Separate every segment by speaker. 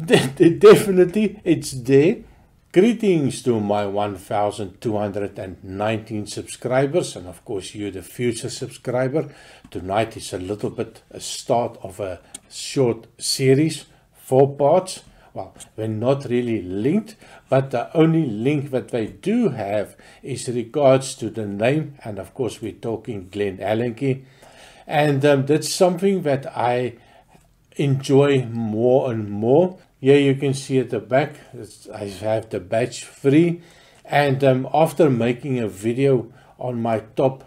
Speaker 1: Definitely, it's there. Greetings to my 1,219 subscribers, and of course you, the future subscriber. Tonight is a little bit a start of a short series, 4 parts. Well, we're not really linked, but the only link that they do have is regards to the name, and of course we're talking Glenallachie, and that's something that I enjoy more and more. Here you can see at the back, I have the batch free, and after making a video on my top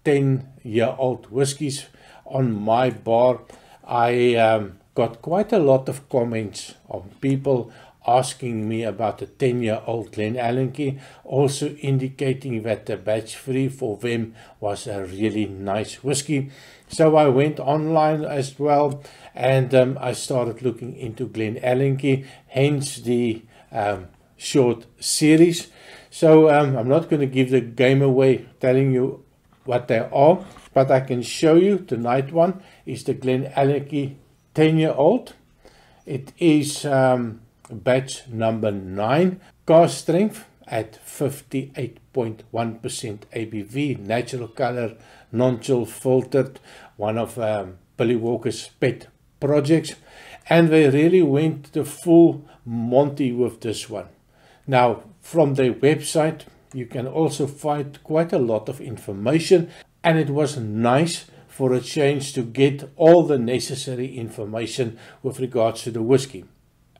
Speaker 1: 10-year-old whiskies on my bar, I got quite a lot of comments on people asking me about the 10-year-old Glenallachie, also indicating that the batch free for them was a really nice whiskey. So I went online as well, and I started looking into Glenallachie, hence the short series. So I'm not going to give the game away telling you what they are, but I can show you. Tonight one is the Glenallachie 10-year-old. It is batch number 9, Cask Strength at 58.1% ABV, natural color, non-chill filtered, one of Billy Walker's pet projects, and they really went the full Monty with this one. Now, from their website you can also find quite a lot of information, and it was nice for a change to get all the necessary information with regards to the whiskey.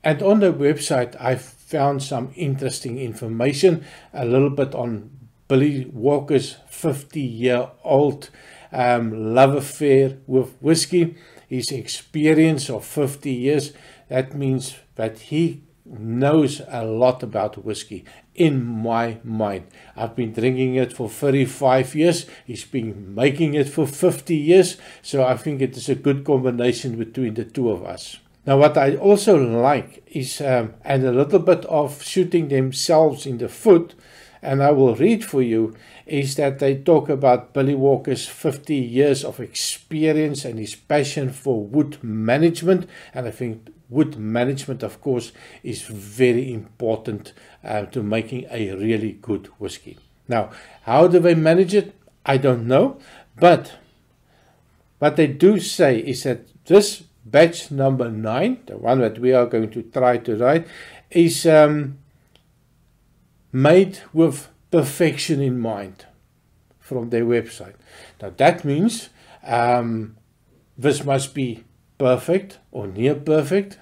Speaker 1: And on the website I found some interesting information, a little bit on Billy Walker's 50-year-old love affair with whiskey, his experience of 50 years. That means that he knows a lot about whiskey. In my mind, I've been drinking it for 35 years. He's been making it for 50 years. So I think it is a good combination between the two of us. Now, what I also like is, and a little bit of shooting themselves in the foot, and I will read for you, is that they talk about Billy Walker's 50 years of experience and his passion for wood management. And I think wood management, of course, is very important to making a really good whiskey. Now, how do they manage it? I don't know. But what they do say is that this batch number 9, the one that we are going to try to write, is made with perfection in mind from their website. Now that means this must be perfect or near perfect,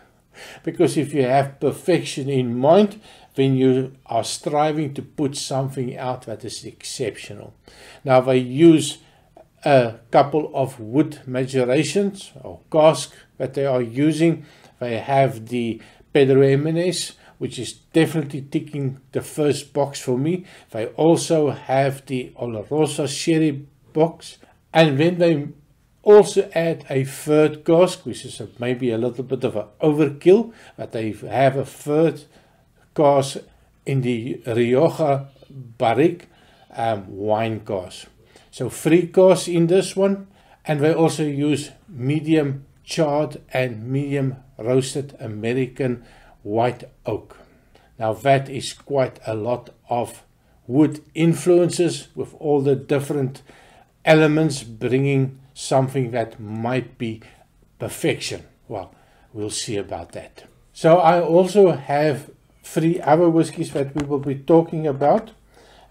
Speaker 1: because if you have perfection in mind, then you are striving to put something out that is exceptional. Now they use a couple of wood maturations or casks that they are using. They have the Pedro Ximénez, which is definitely ticking the first box for me. They also have the Oloroso sherry box, and then they also add a third cask, which is maybe a little bit of an overkill, but they have a third cask in the Rioja barrique wine cask. So 3 casks in this one, and they also use medium charred and medium roasted American white oak. Now that is quite a lot of wood influences, with all the different elements bringing something that might be perfection. Well, we'll see about that. So I also have 3 other whiskies that we will be talking about.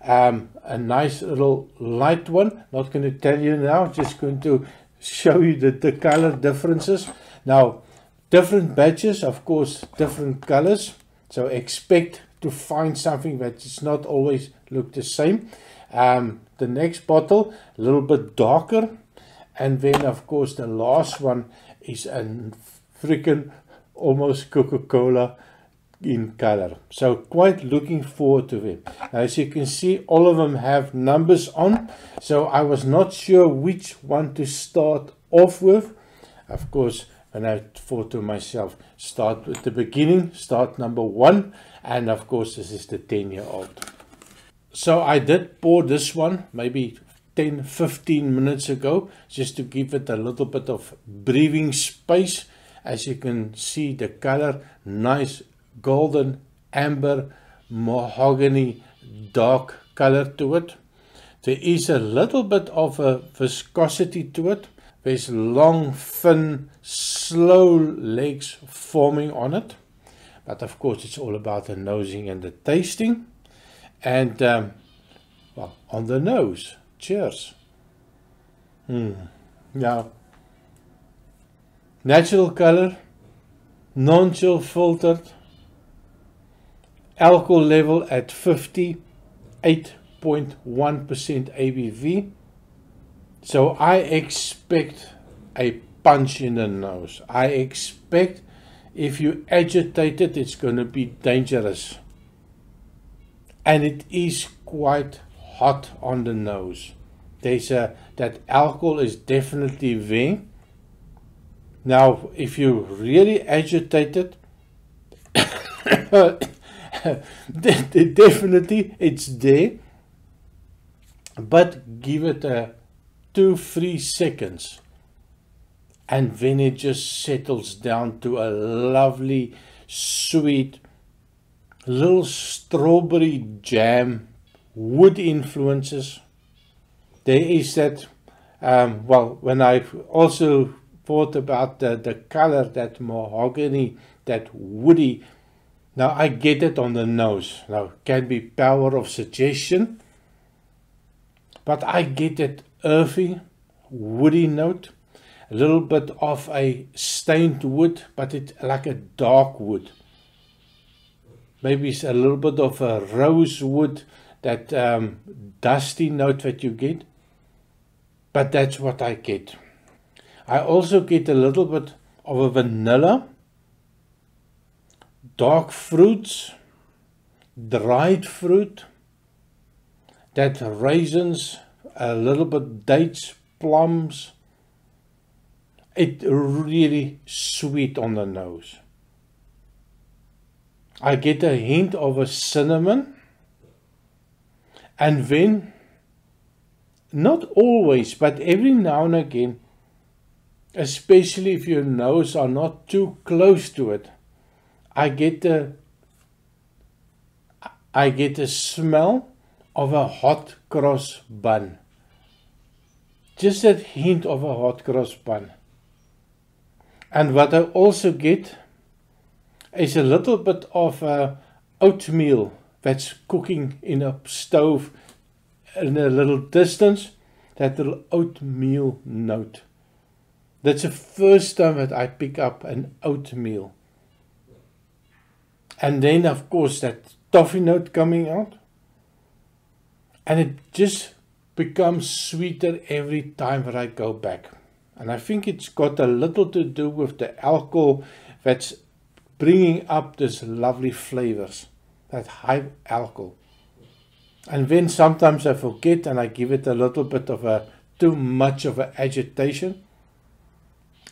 Speaker 1: A nice little light one, not going to tell you now, just going to show you the color differences. Now, different batches, of course, different colors, so expect to find something that does not always look the same. The next bottle, a little bit darker, and then of course the last one is a freaking almost Coca-Cola in color. So quite looking forward to them. Now, as you can see, all of them have numbers on, so I was not sure which one to start off with. Of course, and I thought to myself, start with the beginning, start number 1, and of course this is the 10-year-old. So I did pour this one maybe 10-15 minutes ago, just to give it a little bit of breathing space. As you can see, the color, nice golden, amber, mahogany, dark color to it. There is a little bit of a viscosity to it. There's long, thin, slow legs forming on it. But of course, it's all about the nosing and the tasting. And, well, on the nose. Cheers. Now, natural color, non-chill filtered, alcohol level at 58.1% ABV. So I expect a punch in the nose. I expect if you agitate it, it's going to be dangerous. And it is quite hot on the nose. That alcohol is definitely there. Now, if you really agitate it, definitely it's there. But give it a 2-3 seconds, and then it just settles down to a lovely, sweet, little strawberry jam, wood influences. There is that, well, when I also thought about the color, that mahogany, that woody, now I get it on the nose. Now, it can be power of suggestion, but I get that earthy, woody note, a little bit of a stained wood, but it's like a dark wood. Maybe it's a little bit of a rose wood, that dusty note that you get. But that's what I get. I also get a little bit of a vanilla, dark fruits, dried fruit, that raisins, a little bit dates, plums. It's really sweet on the nose. I get a hint of a cinnamon, and then, not always, but every now and again, especially if your nose are not too close to it, I get a smell of a hot cross bun. Just that hint of a hot cross bun. And what I also get is a little bit of oatmeal that's cooking in a stove in a little distance, that little oatmeal note. That's the first time that I pick up an oatmeal. And then, of course, that toffee note coming out. And it just becomes sweeter every time that I go back. And I think it's got a little to do with the alcohol that's bringing up this lovely flavors, that high alcohol. And then sometimes I forget and I give it a little bit of a too much of an agitation.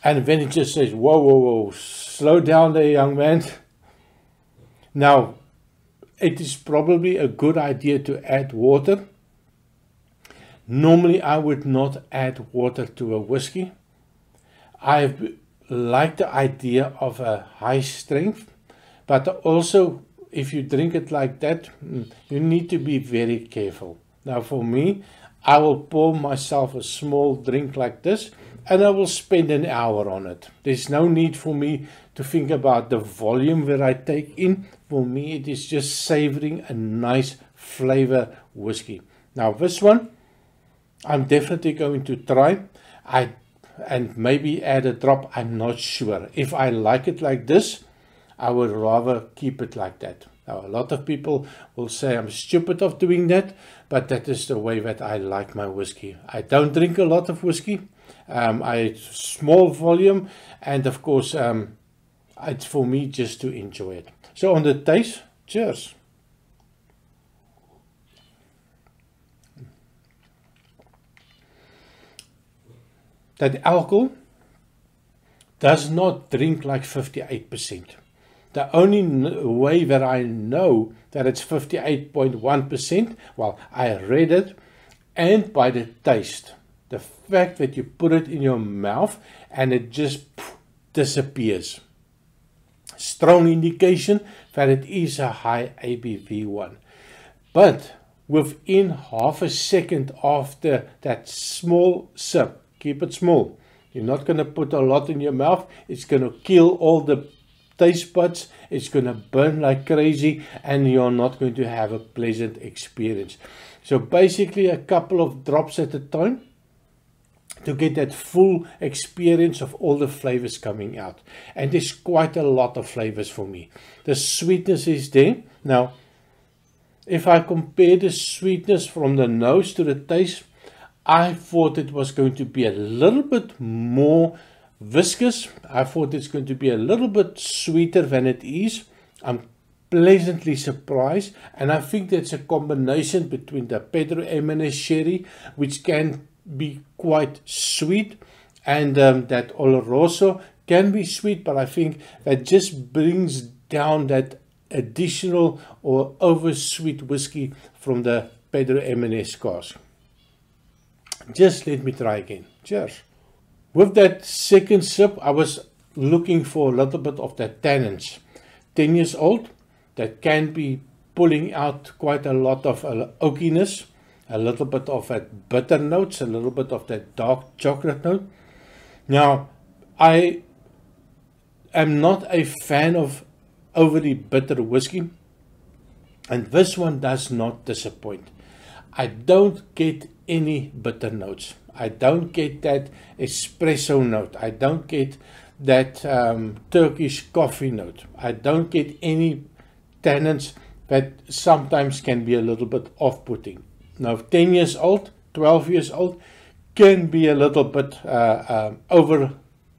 Speaker 1: And then it just says, whoa, whoa, whoa, slow down there, young man. Now, it is probably a good idea to add water. Normally, I would not add water to a whiskey. I like the idea of a high strength, but also if you drink it like that, you need to be very careful. Now, for me, I will pour myself a small drink like this, and I will spend an hour on it. There's no need for me to think about the volume that I take in. For me, it is just savoring a nice flavor whiskey. Now, this one, I'm definitely going to try. And maybe add a drop, I'm not sure. If I like it like this, I would rather keep it like that. Now, a lot of people will say I'm stupid of doing that, but that is the way that I like my whiskey. I don't drink a lot of whiskey. I small volume, and of course, it's for me just to enjoy it. So on the taste, cheers. That alcohol does not drink like 58%. The only way that I know that it's 58.1%, well, I read it, and by the taste. The fact that you put it in your mouth and it just disappears. Strong indication that it is a high ABV one. But within half a second after that small sip, keep it small. You're not going to put a lot in your mouth. It's going to kill all the taste buds. It's going to burn like crazy, and you're not going to have a pleasant experience. So basically a couple of drops at a time to get that full experience of all the flavors coming out. And there's quite a lot of flavors for me. The sweetness is there. Now, if I compare the sweetness from the nose to the taste, I thought it was going to be a little bit more viscous. I thought it's going to be a little bit sweeter than it is. I'm pleasantly surprised, and I think that's a combination between the Pedro Ximénez sherry, which can be quite sweet, and that Oloroso can be sweet, but I think that just brings down that additional or over sweet whiskey from the Pedro Ximénez cask. Just let me try again. Cheers. With that second sip, I was looking for a little bit of that tannins. 10 years old, that can be pulling out quite a lot of oakiness, a little bit of that bitter notes, a little bit of that dark chocolate note. Now, I am not a fan of overly bitter whiskey, and this one does not disappoint. I don't get any bitter notes. I don't get that espresso note. I don't get that Turkish coffee note. I don't get any tannins that sometimes can be a little bit off-putting. Now, 10 years old, 12 years old can be a little bit over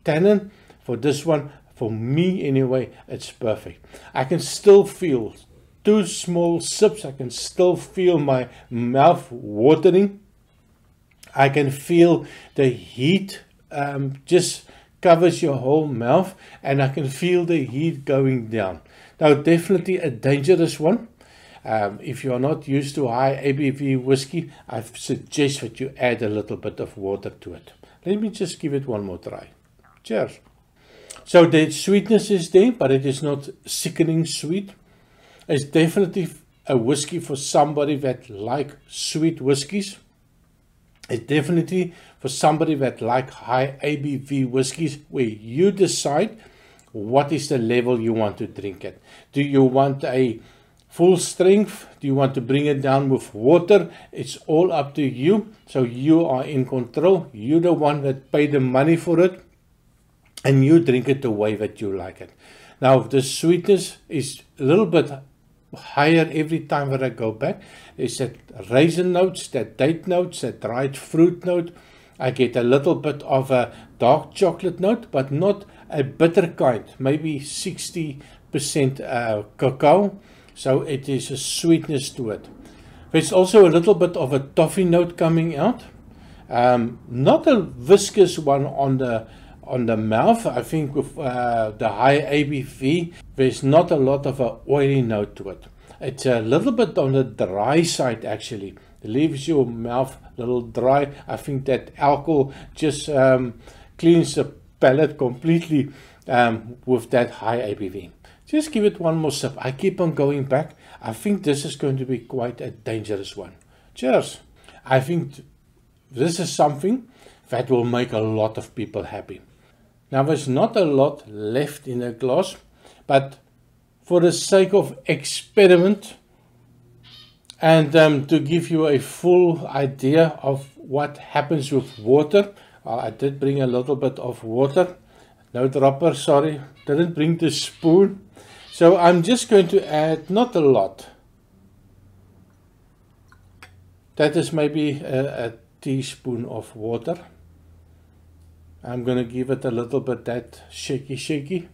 Speaker 1: tannin. For this one, for me anyway, it's perfect. I can still feel 2 small sips. I can still feel my mouth watering. I can feel the heat just covers your whole mouth, and I can feel the heat going down. Now, definitely a dangerous one. If you are not used to high ABV whiskey, I suggest that you add a little bit of water to it. Let me just give it one more try. Cheers. So the sweetness is there, but it is not sickening sweet. It's definitely a whiskey for somebody that like sweet whiskies. It's definitely for somebody that like high ABV whiskies, where you decide what is the level you want to drink at. Do you want a full strength? Do you want to bring it down with water? It's all up to you. So you are in control. You're the one that paid the money for it, and you drink it the way that you like it. Now, the sweetness is a little bit higher every time that I go back. There's that raisin notes, that date notes, that dried fruit note. I get a little bit of a dark chocolate note, but not a bitter kind, maybe 60% cacao. So it is a sweetness to it. There's also a little bit of a toffee note coming out. Not a viscous one on the mouth. I think with the high ABV, there's not a lot of an oily note to it. It's a little bit on the dry side, actually. It leaves your mouth a little dry. I think that alcohol just cleans the palate completely with that high ABV. Just give it one more sip. I keep on going back. I think this is going to be quite a dangerous one. Cheers. I think this is something that will make a lot of people happy. Now, there's not a lot left in the glass, but for the sake of experiment and to give you a full idea of what happens with water, I did bring a little bit of water. No dropper, sorry, didn't bring the spoon. So I'm just going to add not a lot. That is maybe a teaspoon of water. I'm going to give it a little bit that shaky.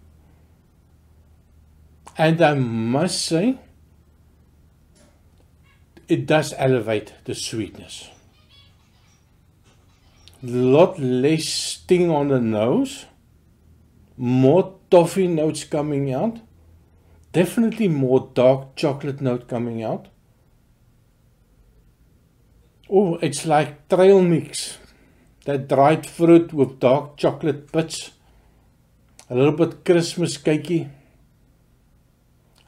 Speaker 1: And I must say, it does elevate the sweetness. A lot less sting on the nose. More toffee notes coming out. Definitely more dark chocolate note coming out. Oh, it's like trail mix. That dried fruit with dark chocolate bits. a little bit Christmas cakey.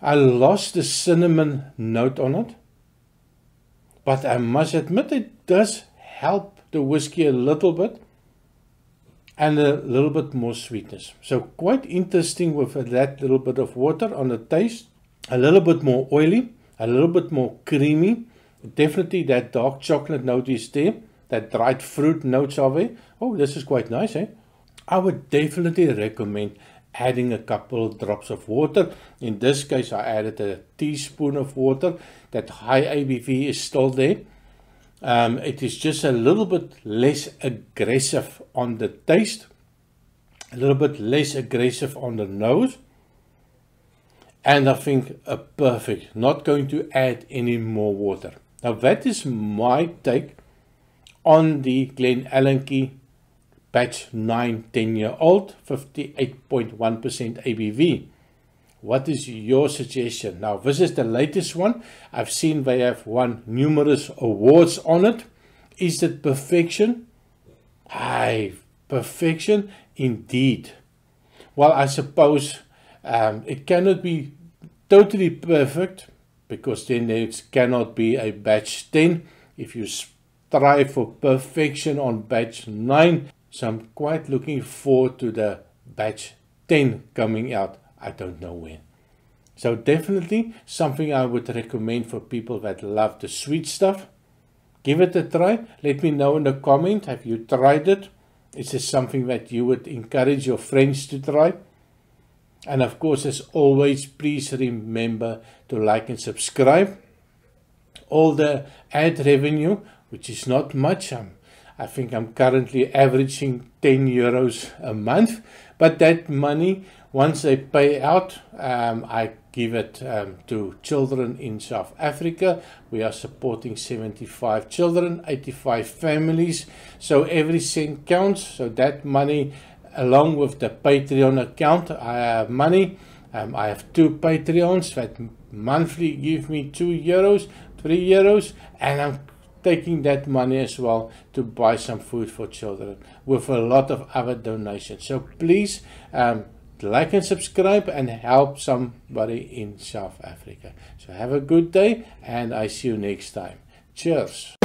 Speaker 1: I lost the cinnamon note on it, but I must admit it does help the whiskey a little bit, and a little bit more sweetness. So quite interesting with that little bit of water on the taste. A little bit more oily, a little bit more creamy. Definitely that dark chocolate note is there. That dried fruit notes are there. Oh, this is quite nice, eh? I would definitely recommend adding a couple of drops of water. In this case, I added a teaspoon of water. That high ABV is still there. It is just a little bit less aggressive on the taste, a little bit less aggressive on the nose, and I think a perfect. Not going to add any more water. Now that is my take on the Glenallachie batch 9 10-year-old 58.1% ABV. What is your suggestion? Now this is the latest one. I've seen they have won numerous awards on it. Is it perfection? Aye, perfection indeed. Well, I suppose it cannot be totally perfect, because then it cannot be a batch 10 if you strive for perfection on batch 9. So I'm quite looking forward to the batch 10 coming out. I don't know when. So definitely something I would recommend for people that love the sweet stuff. Give it a try. Let me know in the comment, have you tried it? Is this something that you would encourage your friends to try? And of course, as always, please remember to like and subscribe. All the ad revenue, which is not much, I think I'm currently averaging 10 euros a month, but that money, once they pay out, I give it to children in South Africa. We are supporting 75 children, 85 families, so every cent counts. So that money, along with the Patreon account, I have money. I have 2 Patreons that monthly give me 2 euros, 3 euros, and I'm taking that money as well to buy some food for children, with a lot of other donations. So please like and subscribe and help somebody in South Africa. So have a good day, and I see you next time. Cheers.